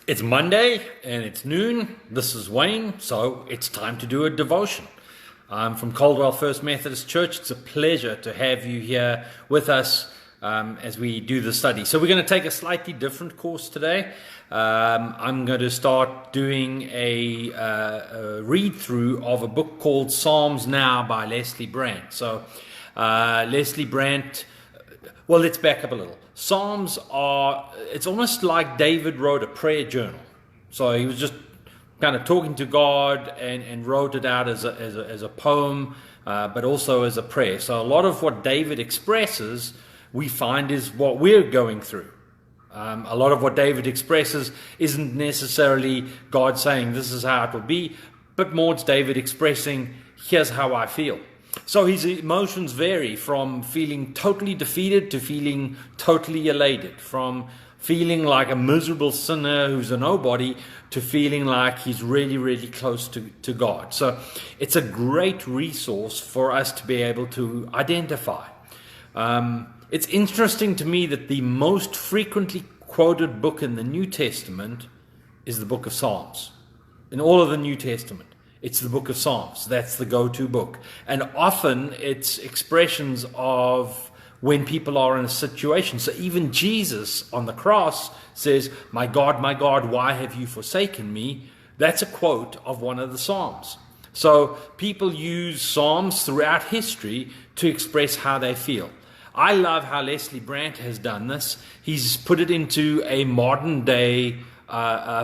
It's Monday and it's noon. This is Wayne, so it's time to do a devotion. I'm from Caldwell First Methodist Church. It's a pleasure to have you here with us as we do the study. So we're going to take a slightly different course today. I'm going to start doing a read-through of a book called Psalms Now by Leslie Brandt. So Leslie Brandt, well, let's back up a little. Psalms are, it's almost like David wrote a prayer journal. So he was just kind of talking to God and wrote it out as a poem, but also as a prayer. So a lot of what David expresses, we find is what we're going through. A lot of what David expresses isn't necessarily God saying this is how it will be, but more it's David expressing, here's how I feel. So his emotions vary from feeling totally defeated to feeling totally elated, from feeling like a miserable sinner who's a nobody to feeling like he's really, really close to God. So it's a great resource for us to be able to identify. It's interesting to me that the most frequently quoted book in the New Testament is the book of Psalms. In all of the New Testament, it's the book of Psalms. That's the go-to book. And often it's expressions of when people are in a situation. So even Jesus on the cross says, my God, why have you forsaken me? That's a quote of one of the Psalms. So people use Psalms throughout history to express how they feel. I love how Leslie Brandt has done this. He's put it into a modern day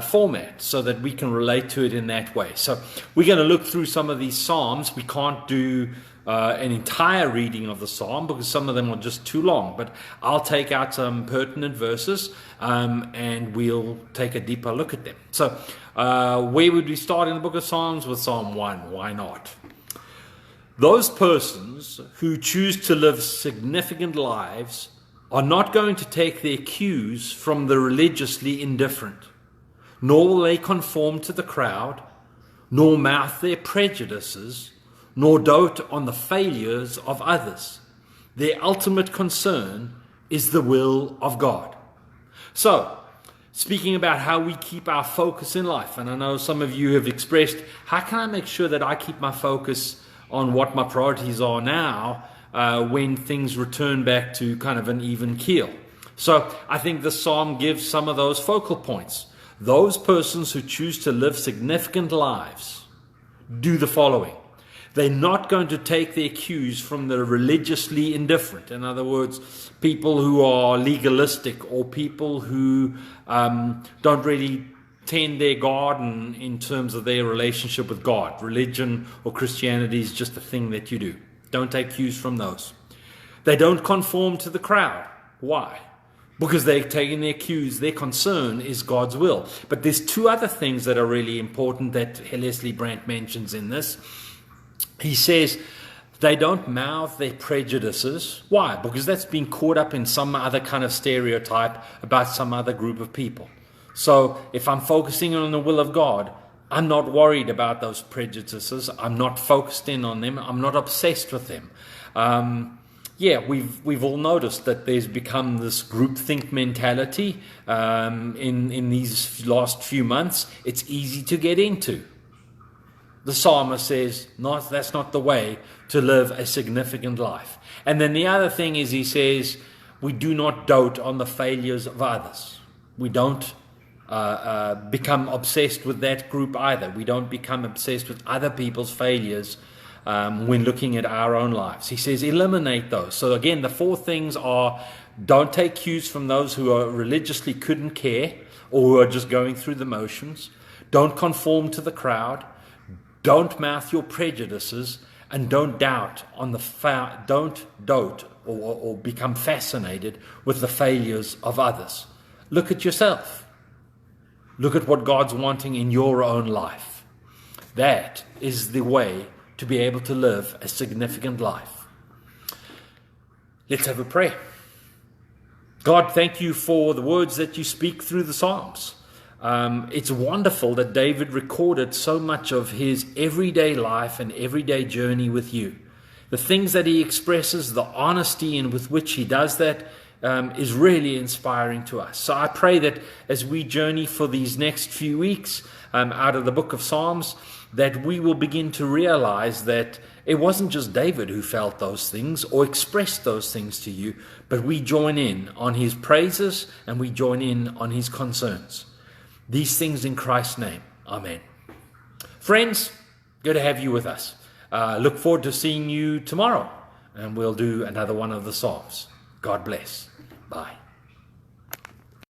format so that we can relate to it in that way. So we're going to look through some of these Psalms. We can't do an entire reading of the Psalm because some of them are just too long, but I'll take out some pertinent verses and we'll take a deeper look at them. So where would we start in the book of Psalms? With Psalm 1. Why not? Those persons who choose to live significant lives are not going to take their cues from the religiously indifferent, nor will they conform to the crowd, nor mouth their prejudices, nor dote on the failures of others. Their ultimate concern is the will of God. So, speaking about how we keep our focus in life, and I know some of you have expressed, how can I make sure that I keep my focus on what my priorities are now when things return back to kind of an even keel? So I think the psalm gives some of those focal points. Those persons who choose to live significant lives do the following. They're not going to take their cues from the religiously indifferent. In other words, people who are legalistic or people who don't really tend their garden in terms of their relationship with God. Religion or Christianity is just a thing that you do. Don't take cues from those. They don't conform to the crowd. Why? Because they're taking their cues. Their concern is God's will. But there's two other things that are really important that Leslie Brandt mentions in this. He says they don't mouth their prejudices. Why? Because that's been caught up in some other kind of stereotype about some other group of people. So if I'm focusing on the will of God, I'm not worried about those prejudices. I'm not focused in on them. I'm not obsessed with them. We've all noticed that there's become this groupthink mentality in these last few months. It's easy to get into. The psalmist says, no, that's not the way to live a significant life. And then the other thing is he says, we do not dote on the failures of others. We don't become obsessed with that group either. We don't become obsessed with other people's failures when looking at our own lives. He says eliminate those. So again, the four things are: don't take cues from those who are religiously couldn't care or who are just going through the motions. Don't conform to the crowd. Don't mouth your prejudices, and don't dote or become fascinated with the failures of others. Look at yourself. Look at what God's wanting in your own life. That is the way to be able to live a significant life. Let's have a prayer. God, thank you for the words that you speak through the Psalms. It's wonderful that David recorded so much of his everyday life and everyday journey with you. The things that he expresses, the honesty in with which he does that, is really inspiring to us. So I pray that as we journey for these next few weeks out of the book of Psalms, that we will begin to realize that it wasn't just David who felt those things or expressed those things to you, but we join in on his praises and we join in on his concerns. These things in Christ's name. Amen. Friends, good to have you with us. Look forward to seeing you tomorrow, and we'll do another one of the Psalms. God bless. Bye.